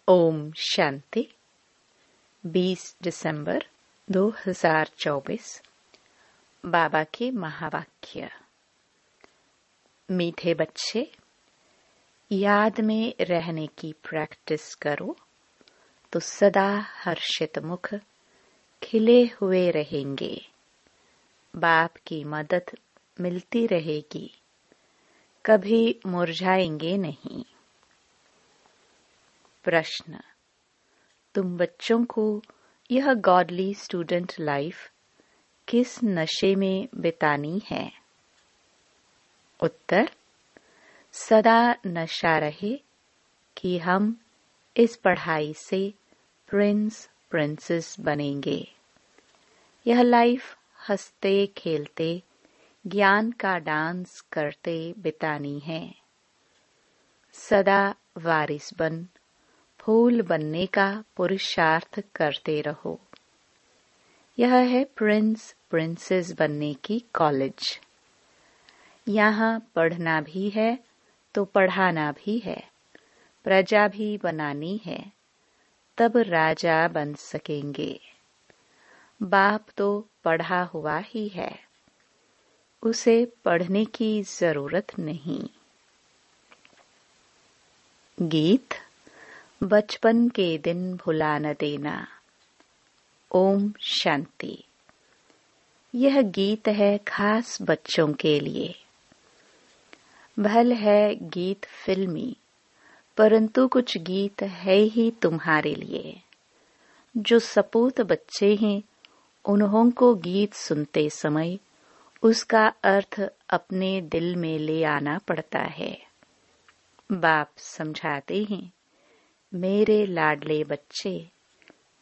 ओम शांति। 20 दिसंबर 2024। बाबा के महावाक्य। मीठे बच्चे, याद में रहने की प्रैक्टिस करो तो सदा हर्षित मुख खिले हुए रहेंगे। बाप की मदद मिलती रहेगी, कभी मुरझाएंगे नहीं। प्रश्न: तुम बच्चों को यह गॉडली स्टूडेंट लाइफ किस नशे में बितानी है? उत्तर: सदा नशा रहे कि हम इस पढ़ाई से प्रिंस प्रिंसेस बनेंगे। यह लाइफ हंसते खेलते ज्ञान का डांस करते बितानी है। सदा वारिस बन फूल बनने का पुरुषार्थ करते रहो। यह है प्रिंस प्रिंसेस बनने की कॉलेज। यहाँ पढ़ना भी है तो पढ़ाना भी है, प्रजा भी बनानी है, तब राजा बन सकेंगे। बाप तो पढ़ा हुआ ही है, उसे पढ़ने की जरूरत नहीं। गीत: बचपन के दिन भुला न देना। ओम शांति। यह गीत है खास बच्चों के लिए। भल है गीत फिल्मी, परंतु कुछ गीत है ही तुम्हारे लिए। जो सपूत बच्चे हैं, उन्हों को गीत सुनते समय उसका अर्थ अपने दिल में ले आना पड़ता है। बाप समझाते हैं, मेरे लाडले बच्चे,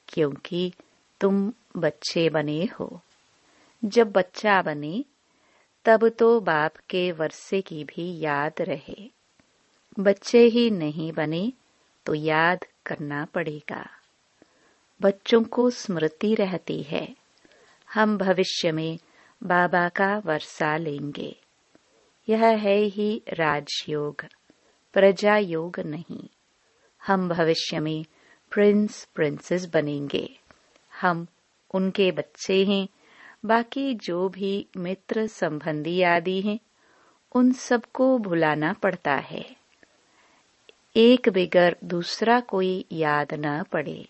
क्योंकि तुम बच्चे बने हो। जब बच्चा बने तब तो बाप के वर्षे की भी याद रहे। बच्चे ही नहीं बने तो याद करना पड़ेगा। बच्चों को स्मृति रहती है, हम भविष्य में बाबा का वर्षा लेंगे। यह है ही राजयोग, प्रजा योग नहीं। हम भविष्य में प्रिंस प्रिंसेस बनेंगे। हम उनके बच्चे हैं। बाकी जो भी मित्र संबंधी आदि हैं, उन सबको भुलाना पड़ता है। एक बिगर दूसरा कोई याद न पड़े,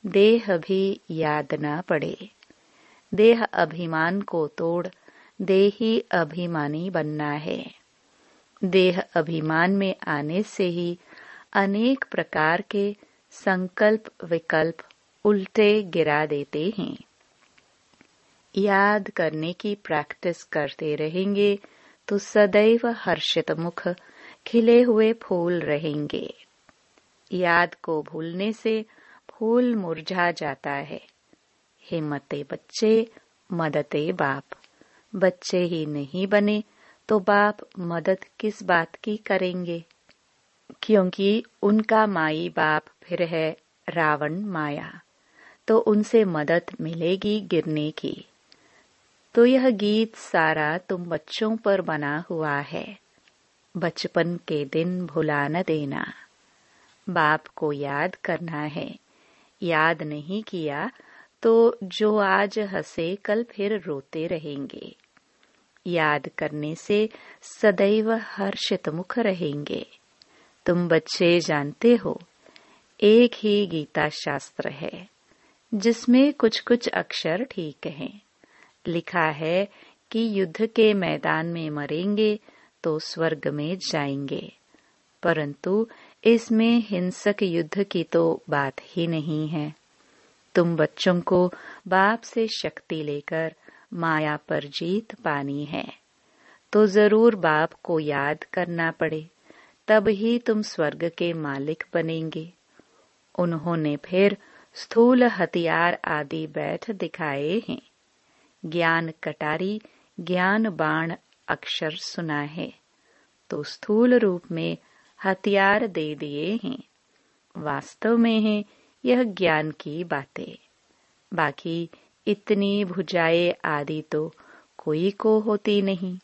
देह भी याद न पड़े। देह अभिमान को तोड़ देही अभिमानी बनना है। देह अभिमान में आने से ही अनेक प्रकार के संकल्प विकल्प उल्टे गिरा देते हैं। याद करने की प्रैक्टिस करते रहेंगे तो सदैव हर्षित मुख खिले हुए फूल रहेंगे। याद को भूलने से फूल मुरझा जाता है। हिम्मते बच्चे, मदते बाप। बच्चे ही नहीं बने तो बाप मदद किस बात की करेंगे? क्योंकि उनका माई बाप फिर है रावण माया, तो उनसे मदद मिलेगी गिरने की। तो यह गीत सारा तुम बच्चों पर बना हुआ है। बचपन के दिन भुला न देना। बाप को याद करना है। याद नहीं किया तो जो आज हंसे कल फिर रोते रहेंगे। याद करने से सदैव हर्षित मुख रहेंगे। तुम बच्चे जानते हो, एक ही गीता शास्त्र है जिसमें कुछ कुछ अक्षर ठीक हैं। लिखा है कि युद्ध के मैदान में मरेंगे तो स्वर्ग में जाएंगे, परंतु इसमें हिंसक युद्ध की तो बात ही नहीं है। तुम बच्चों को बाप से शक्ति लेकर माया पर जीत पानी है, तो जरूर बाप को याद करना पड़े, तब ही तुम स्वर्ग के मालिक बनेंगे। उन्होंने फिर स्थूल हथियार आदि बैठ दिखाए हैं। ज्ञान कटारी, ज्ञान बाण अक्षर सुना है, तो स्थूल रूप में हथियार दे दिए हैं। वास्तव में है यह ज्ञान की बातें। बाकी इतनी भुजाएं आदि तो कोई को होती नहीं।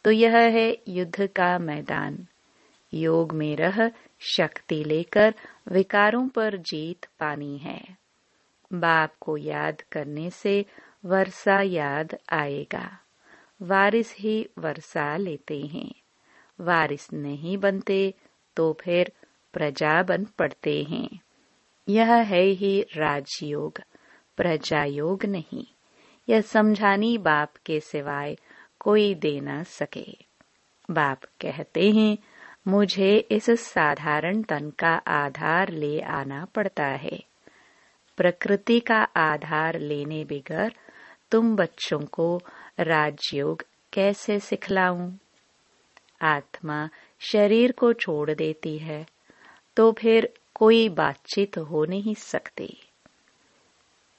तो यह है युद्ध का मैदान। योग में रह शक्ति लेकर विकारों पर जीत पानी है। बाप को याद करने से वर्षा याद आएगा। वारिस ही वर्षा लेते हैं। वारिस नहीं बनते तो फिर प्रजा बन पड़ते हैं। यह है ही राजयोग, प्रजा योग नहीं। यह समझानी बाप के सिवाय कोई दे न सके। बाप कहते हैं, मुझे इस साधारण तन का आधार ले आना पड़ता है। प्रकृति का आधार लेने बगैर तुम बच्चों को राजयोग कैसे सिखलाऊं? आत्मा शरीर को छोड़ देती है तो फिर कोई बातचीत हो नहीं सकती।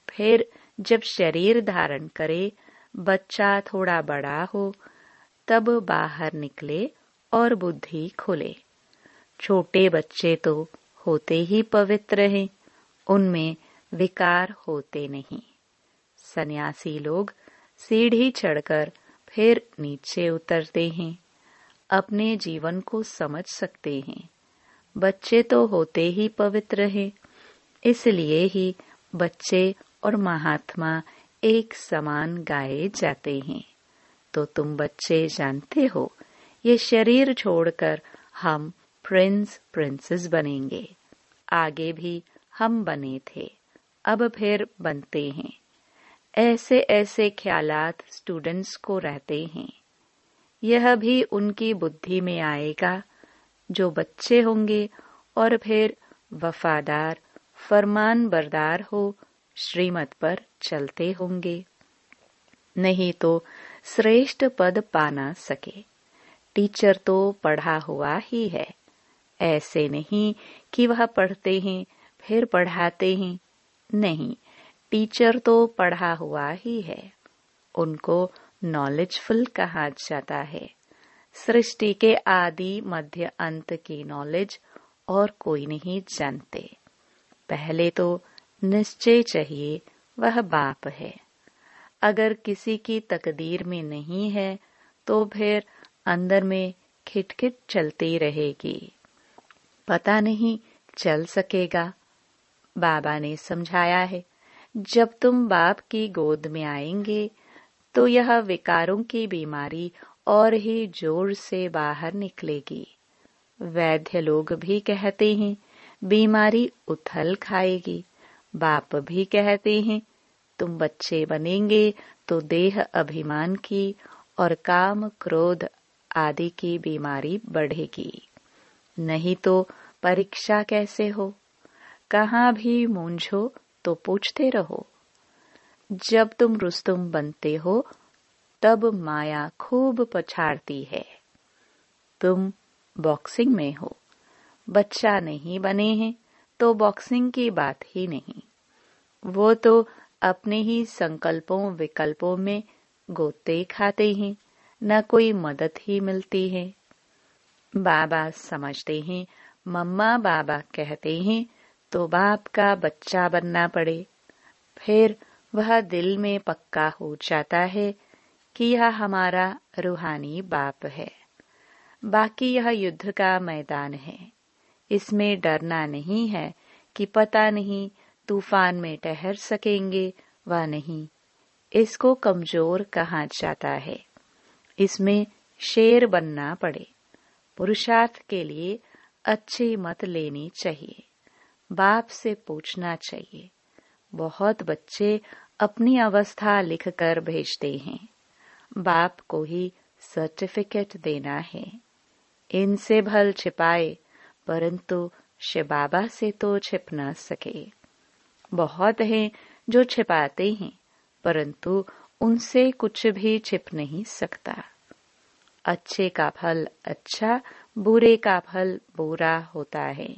फिर जब शरीर धारण करे, बच्चा थोड़ा बड़ा हो, तब बाहर निकले और बुद्धि खुले। छोटे बच्चे तो होते ही पवित्र हैं, उनमें विकार होते नहीं। सन्यासी लोग सीढ़ी चढ़कर फिर नीचे उतरते हैं, अपने जीवन को समझ सकते हैं। बच्चे तो होते ही पवित्र हैं, इसलिए ही बच्चे और महात्मा एक समान गाए जाते हैं। तो तुम बच्चे जानते हो, ये शरीर छोड़कर हम प्रिंस प्रिंसेस बनेंगे। आगे भी हम बने थे, अब फिर बनते हैं। ऐसे ऐसे ख्यालात स्टूडेंट्स को रहते हैं। यह भी उनकी बुद्धि में आएगा जो बच्चे होंगे और फिर वफादार फरमान बरदार हो श्रीमत पर चलते होंगे। नहीं तो श्रेष्ठ पद पा ना सके। टीचर तो पढ़ा हुआ ही है, ऐसे नहीं कि वह पढ़ते हैं फिर पढ़ाते हैं। नहीं, टीचर तो पढ़ा हुआ ही है, उनको नॉलेजफुल कहा जाता है। सृष्टि के आदि मध्य अंत की नॉलेज और कोई नहीं जानते। पहले तो निश्चय चाहिए वह बाप है। अगर किसी की तकदीर में नहीं है तो फिर अंदर में खिटखिट चलती रहेगी, पता नहीं चल सकेगा। बाबा ने समझाया है, जब तुम बाप की गोद में आएंगे तो यह विकारों की बीमारी और ही जोर से बाहर निकलेगी। वैद्य लोग भी कहते हैं बीमारी उथल खाएगी। बाप भी कहते हैं तुम बच्चे बनेंगे तो देह अभिमान की और काम क्रोध आदि की बीमारी बढ़ेगी। नहीं तो परीक्षा कैसे हो? कहाँ भी मूंझो तो पूछते रहो। जब तुम रुस्तुम बनते हो तब माया खूब पछाड़ती है। तुम बॉक्सिंग में हो, बच्चा नहीं बने हैं तो बॉक्सिंग की बात ही नहीं। वो तो अपने ही संकल्पों विकल्पों में गोते खाते हैं, न कोई मदद ही मिलती है। बाबा समझते हैं, मम्मा बाबा कहते हैं तो बाप का बच्चा बनना पड़े। फिर वह दिल में पक्का हो जाता है कि यह हमारा रूहानी बाप है। बाकी यह युद्ध का मैदान है, इसमें डरना नहीं है कि पता नहीं तूफान में ठहर सकेंगे व नहीं। इसको कमजोर कहा जाता है। इसमें शेर बनना पड़े। पुरुषार्थ के लिए अच्छी मत लेनी चाहिए, बाप से पूछना चाहिए। बहुत बच्चे अपनी अवस्था लिखकर भेजते हैं, बाप को ही सर्टिफिकेट देना है। इनसे भल छिपाए परंतु शिव बाबा से तो छिप न सके। बहुत हैं जो छिपाते हैं परंतु उनसे कुछ भी छिप नहीं सकता। अच्छे का फल अच्छा, बुरे का फल बुरा होता है।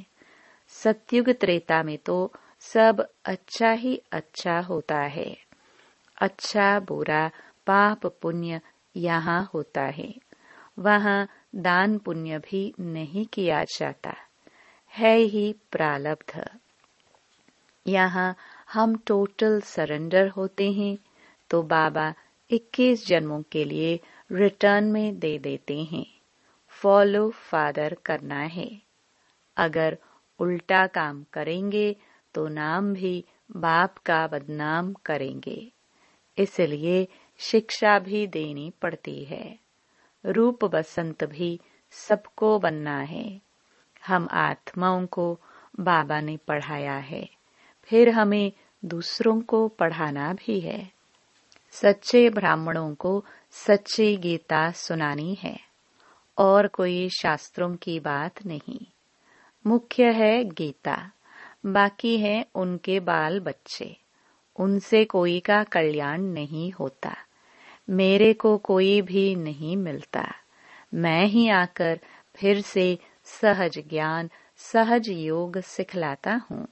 सतयुग त्रेता में तो सब अच्छा ही अच्छा होता है। अच्छा बुरा पाप पुण्य यहाँ होता है, वहाँ दान पुण्य भी नहीं किया जाता है ही प्रारब्ध। यहाँ हम टोटल सरेंडर होते हैं तो बाबा 21 जन्मों के लिए रिटर्न में दे देते हैं। फॉलो फादर करना है। अगर उल्टा काम करेंगे तो नाम भी बाप का बदनाम करेंगे। इसलिए शिक्षा भी देनी पड़ती है। रूप बसंत भी सबको बनना है। हम आत्माओं को बाबा ने पढ़ाया है, फिर हमें दूसरों को पढ़ाना भी है। सच्चे ब्राह्मणों को सच्ची गीता सुनानी है और कोई शास्त्रों की बात नहीं। मुख्य है गीता, बाकी है उनके बाल बच्चे। उनसे कोई का कल्याण नहीं होता। मेरे को कोई भी नहीं मिलता। मैं ही आकर फिर से सहज ज्ञान, सहज योग सिखलाता हूँ।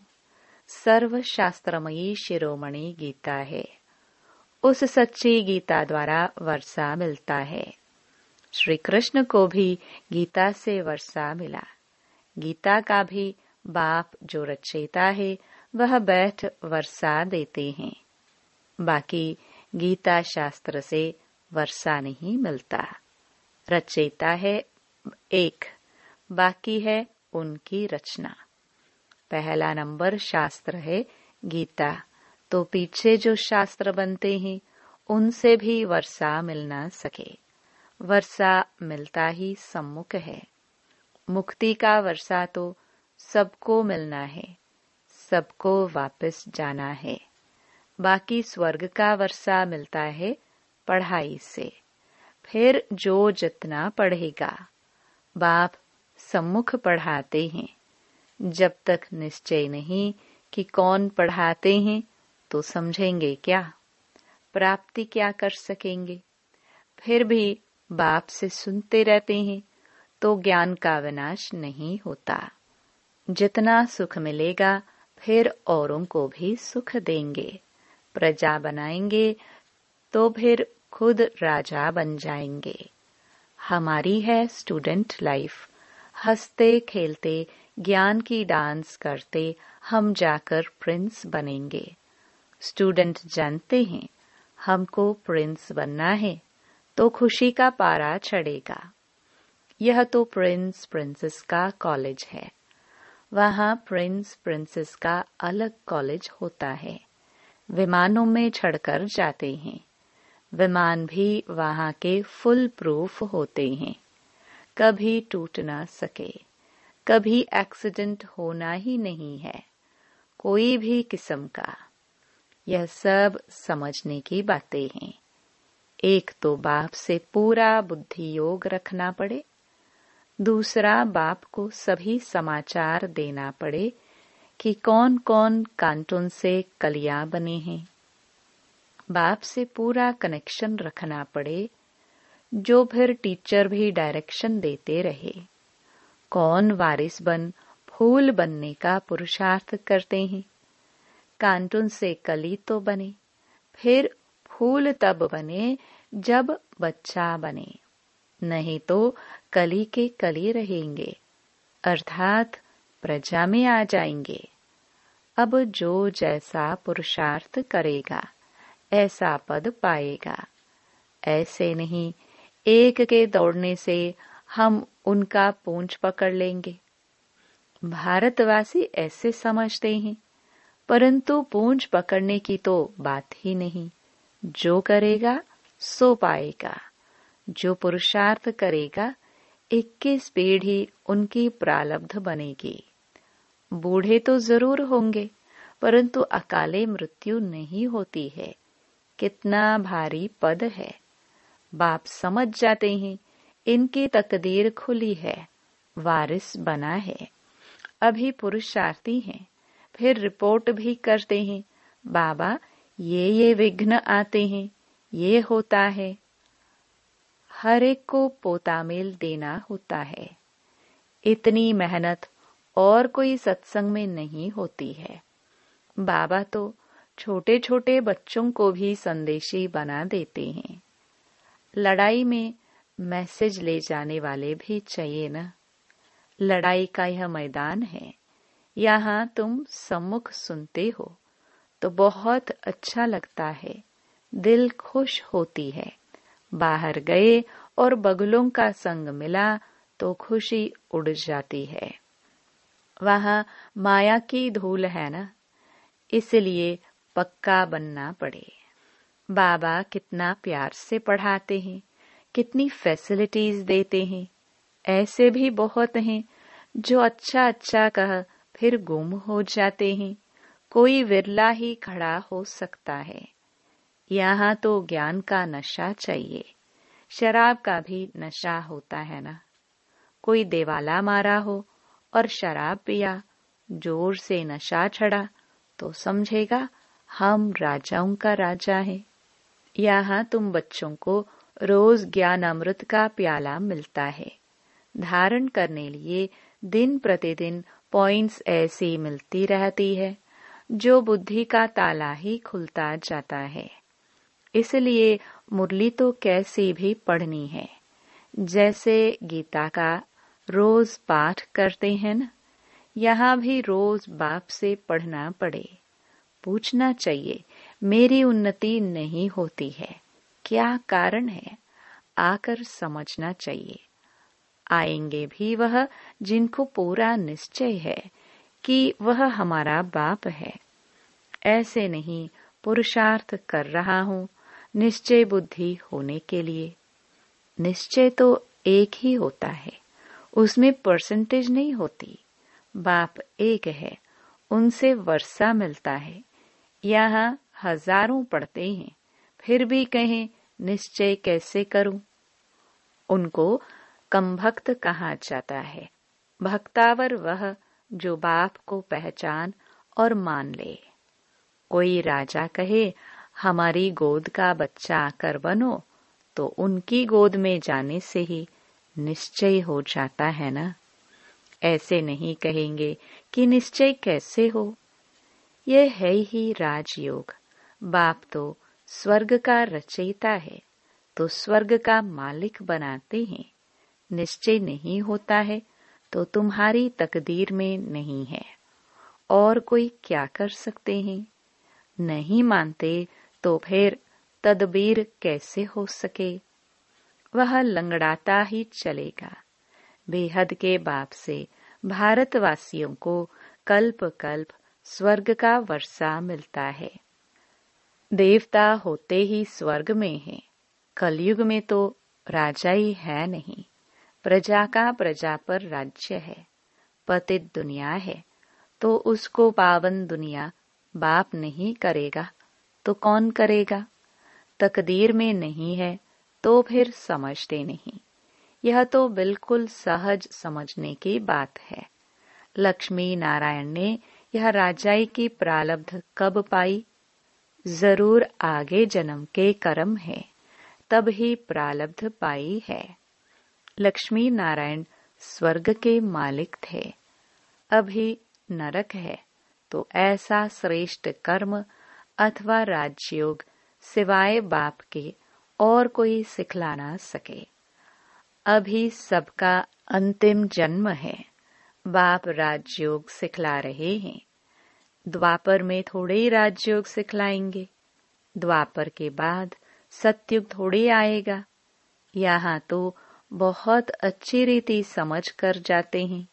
सर्व शास्त्रमयी शिरोमणि गीता है। उस सच्ची गीता द्वारा वर्षा मिलता है। श्री कृष्ण को भी गीता से वर्षा मिला। गीता का भी बाप जो रचयिता है वह बैठ वर्षा देते हैं। बाकी गीता शास्त्र से वर्षा नहीं मिलता। रचयिता है एक, बाकी है उनकी रचना। पहला नंबर शास्त्र है गीता, तो पीछे जो शास्त्र बनते हैं उनसे भी वर्षा मिल न सके। वर्षा मिलता ही सम्मुख है। मुक्ति का वर्षा तो सबको मिलना है, सबको वापस जाना है। बाकी स्वर्ग का वर्षा मिलता है पढ़ाई से। फिर जो जितना पढ़ेगा, बाप सम्मुख पढ़ाते हैं। जब तक निश्चय नहीं कि कौन पढ़ाते हैं तो समझेंगे क्या, प्राप्ति क्या कर सकेंगे। फिर भी बाप से सुनते रहते हैं तो ज्ञान का विनाश नहीं होता। जितना सुख मिलेगा फिर औरों को भी सुख देंगे। प्रजा बनाएंगे तो फिर खुद राजा बन जाएंगे। हमारी है स्टूडेंट लाइफ। हंसते खेलते ज्ञान की डांस करते हम जाकर प्रिंस बनेंगे। स्टूडेंट जानते हैं हमको प्रिंस बनना है तो खुशी का पारा चढ़ेगा। यह तो प्रिंस प्रिंसेस का कॉलेज है। वहाँ प्रिंस प्रिंसेस का अलग कॉलेज होता है। विमानों में चढ़कर जाते हैं। विमान भी वहाँ के फुल प्रूफ होते हैं, कभी टूट ना सके, कभी एक्सीडेंट होना ही नहीं है, कोई भी किस्म का। यह सब समझने की बातें हैं। एक तो बाप से पूरा बुद्धि योग रखना पड़े, दूसरा बाप को सभी समाचार देना पड़े कि कौन कौन कांटून से कलियां बने हैं। बाप से पूरा कनेक्शन रखना पड़े, जो फिर टीचर भी डायरेक्शन देते रहे। कौन वारिस बन फूल बनने का पुरुषार्थ करते हैं। कांटून से कली तो बने, फिर फूल तब बने जब बच्चा बने, नहीं तो कली के कली रहेंगे, अर्थात प्रजा में आ जाएंगे। अब जो जैसा पुरुषार्थ करेगा ऐसा पद पाएगा। ऐसे नहीं एक के दौड़ने से हम उनका पूंछ पकड़ लेंगे। भारतवासी ऐसे समझते हैं, परंतु पूंछ पकड़ने की तो बात ही नहीं। जो करेगा सो पाएगा। जो पुरुषार्थ करेगा 21 पीढ़ी उनकी प्रारब्ध बनेगी। बूढ़े तो जरूर होंगे, परंतु अकाले मृत्यु नहीं होती है। कितना भारी पद है। बाप समझ जाते हैं इनकी तकदीर खुली है, वारिस बना है। अभी पुरुषार्थी हैं, फिर रिपोर्ट भी करते हैं, बाबा ये विघ्न आते हैं, ये होता है। हर एक को पोतामेल देना होता है। इतनी मेहनत और कोई सत्संग में नहीं होती है। बाबा तो छोटे छोटे बच्चों को भी संदेशी बना देते हैं। लड़ाई में मैसेज ले जाने वाले भी चाहिए ना। लड़ाई का यह मैदान है, यहाँ तुम सम्मुख सुनते हो तो बहुत अच्छा लगता है, दिल खुश होती है। बाहर गए और बगलों का संग मिला तो खुशी उड़ जाती है। वहाँ माया की धूल है ना, इसलिए पक्का बनना पड़े। बाबा कितना प्यार से पढ़ाते हैं, कितनी फैसिलिटीज देते हैं। ऐसे भी बहुत हैं जो अच्छा अच्छा कह फिर गुम हो जाते हैं। कोई विरला ही खड़ा हो सकता है। यहाँ तो ज्ञान का नशा चाहिए। शराब का भी नशा होता है ना। कोई देवाला मारा हो और शराब पिया, जोर से नशा चढ़ा, तो समझेगा हम राजाओं का राजा है। यहाँ तुम बच्चों को रोज ज्ञान अमृत का प्याला मिलता है। धारण करने लिए दिन प्रतिदिन पॉइंट्स ऐसी मिलती रहती है जो बुद्धि का ताला ही खुलता जाता है। इसलिए मुरली तो कैसी भी पढ़नी है। जैसे गीता का रोज पाठ करते हैं न, यहाँ भी रोज बाप से पढ़ना पड़े। पूछना चाहिए, मेरी उन्नति नहीं होती है, क्या कारण है? आकर समझना चाहिए। आएंगे भी वह जिनको पूरा निश्चय है कि वह हमारा बाप है। ऐसे नहीं पुरुषार्थ कर रहा हूँ निश्चय बुद्धि होने के लिए। निश्चय तो एक ही होता है, उसमें परसेंटेज नहीं होती। बाप एक है, उनसे वर्षा मिलता है। यहाँ हजारों पढ़ते हैं, फिर भी कहें निश्चय कैसे करूं? उनको कम भक्त कहा जाता है। भक्तावर वह जो बाप को पहचान और मान ले। कोई राजा कहे हमारी गोद का बच्चा आकर बनो, तो उनकी गोद में जाने से ही निश्चय हो जाता है ना। ऐसे नहीं कहेंगे कि निश्चय कैसे हो। यह है ही राजयोग। बाप तो स्वर्ग का रचयिता है, तो स्वर्ग का मालिक बनाते हैं। निश्चय नहीं होता है तो तुम्हारी तकदीर में नहीं है, और कोई क्या कर सकते हैं? नहीं मानते तो फिर तदबीर कैसे हो सके? वह लंगड़ाता ही चलेगा। बेहद के बाप से भारतवासियों को कल्प कल्प स्वर्ग का वर्षा मिलता है। देवता होते ही स्वर्ग में हैं। कलयुग में तो राजा ही है नहीं, प्रजा का प्रजा पर राज्य है। पतित दुनिया है तो उसको पावन दुनिया बाप नहीं करेगा तो कौन करेगा? तकदीर में नहीं है तो फिर समझते नहीं। यह तो बिल्कुल सहज समझने की बात है। लक्ष्मी नारायण ने यह राजाई की प्रारब्ध कब पाई? जरूर आगे जन्म के कर्म है, तब ही प्रारब्ध पाई है। लक्ष्मी नारायण स्वर्ग के मालिक थे, अभी नरक है, तो ऐसा श्रेष्ठ कर्म अथवा राजयोग सिवाय बाप के और कोई सिखला ना सके। अभी सबका अंतिम जन्म है। बाप राजयोग सिखला रहे हैं। द्वापर में थोड़े ही राजयोग सिखलाएंगे। द्वापर के बाद सतयुग थोड़े आएगा। यहाँ तो बहुत अच्छी रीति समझ कर जाते हैं।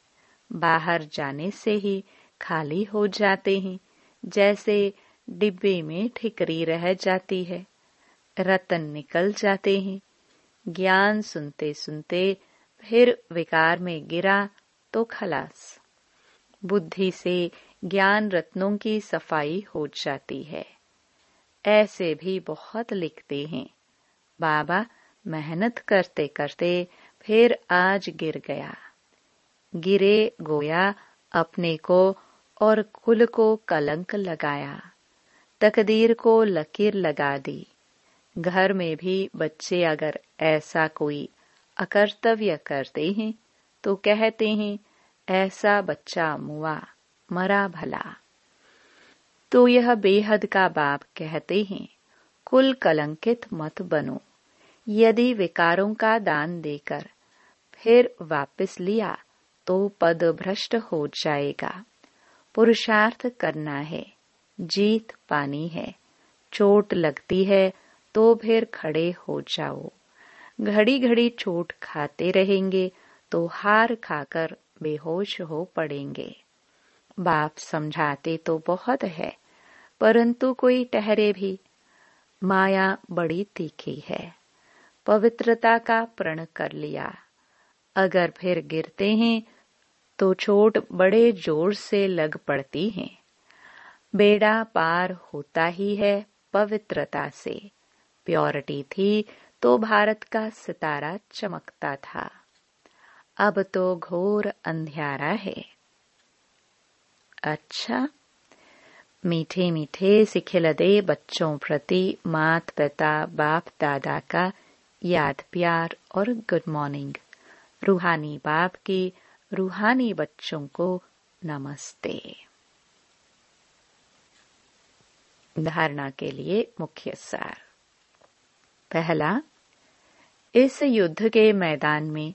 बाहर जाने से ही खाली हो जाते हैं, जैसे डिब्बे में ठिकरी रह जाती है। रतन निकल जाते हैं। ज्ञान सुनते सुनते फिर विकार में गिरा तो खलास। बुद्धि से ज्ञान रत्नों की सफाई हो जाती है। ऐसे भी बहुत लिखते हैं, बाबा मेहनत करते करते फिर आज गिर गया। गिरे गोया अपने को और कुल को कलंक लगाया। तकदीर को लकीर लगा दी। घर में भी बच्चे अगर ऐसा कोई अकर्तव्य करते हैं तो कहते हैं ऐसा बच्चा मुआ, मरा भला। तो यह बेहद का बाप कहते हैं कुल कलंकित मत बनो। यदि विकारों का दान देकर फिर वापस लिया तो पद भ्रष्ट हो जाएगा। पुरुषार्थ करना है, जीत पानी है। चोट लगती है तो फिर खड़े हो जाओ। घड़ी घड़ी चोट खाते रहेंगे तो हार खाकर बेहोश हो पड़ेंगे। बाप समझाते तो बहुत है, परंतु कोई ठहरे भी। माया बड़ी तीखी है। पवित्रता का प्रण कर लिया, अगर फिर गिरते हैं तो चोट बड़े जोर से लग पड़ती है। बेड़ा पार होता ही है पवित्रता से। प्योरिटी थी तो भारत का सितारा चमकता था, अब तो घोर अंधियारा है। अच्छा, मीठे मीठे सिखिलदे बच्चों प्रति मात पिता बाप दादा का याद प्यार और गुड मॉर्निंग। रूहानी बाप की रूहानी बच्चों को नमस्ते। धारणा के लिए मुख्य सार। पहला, इस युद्ध के मैदान में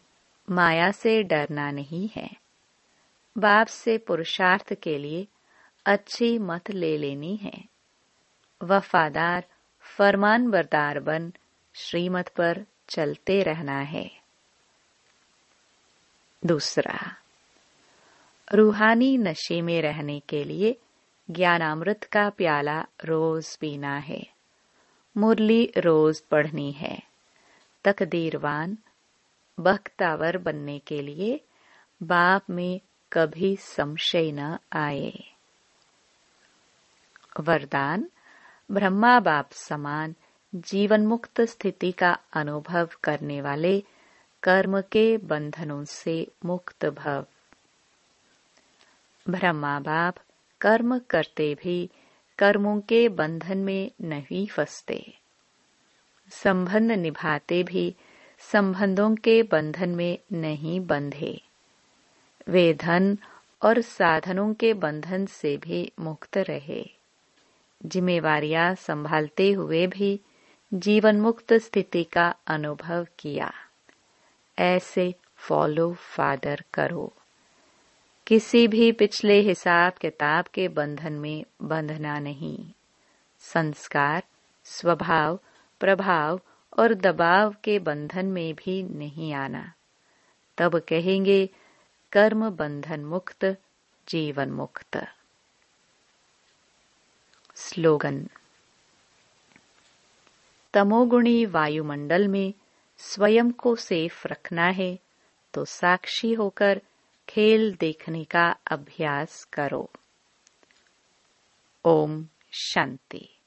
माया से डरना नहीं है। बाप से पुरुषार्थ के लिए अच्छी मत ले लेनी है। वफादार फरमानबरदार बन श्रीमत पर चलते रहना है। दूसरा, रूहानी नशे में रहने के लिए ज्ञानामृत का प्याला रोज पीना है। मुरली रोज पढ़नी है। तकदीरवान बख्तावर बनने के लिए बाप में कभी संशय न आए। वरदान, ब्रह्मा बाप समान जीवन मुक्त स्थिति का अनुभव करने वाले कर्म के बंधनों से मुक्त भव। ब्रह्मा बाप कर्म करते भी कर्मों के बंधन में नहीं फंसते। संबंध निभाते भी संबंधों के बंधन में नहीं बंधे। वे धन और साधनों के बंधन से भी मुक्त रहे। जिम्मेवारियां संभालते हुए भी जीवन मुक्त स्थिति का अनुभव किया। ऐसे फॉलो फादर करो। किसी भी पिछले हिसाब किताब के बंधन में बंधना नहीं। संस्कार, स्वभाव, प्रभाव और दबाव के बंधन में भी नहीं आना। तब कहेंगे कर्म बंधन मुक्त, जीवन मुक्त। स्लोगन, तमोगुणी वायुमंडल में स्वयं को सेफ रखना है तो साक्षी होकर खेल देखने का अभ्यास करो। ओम शांति।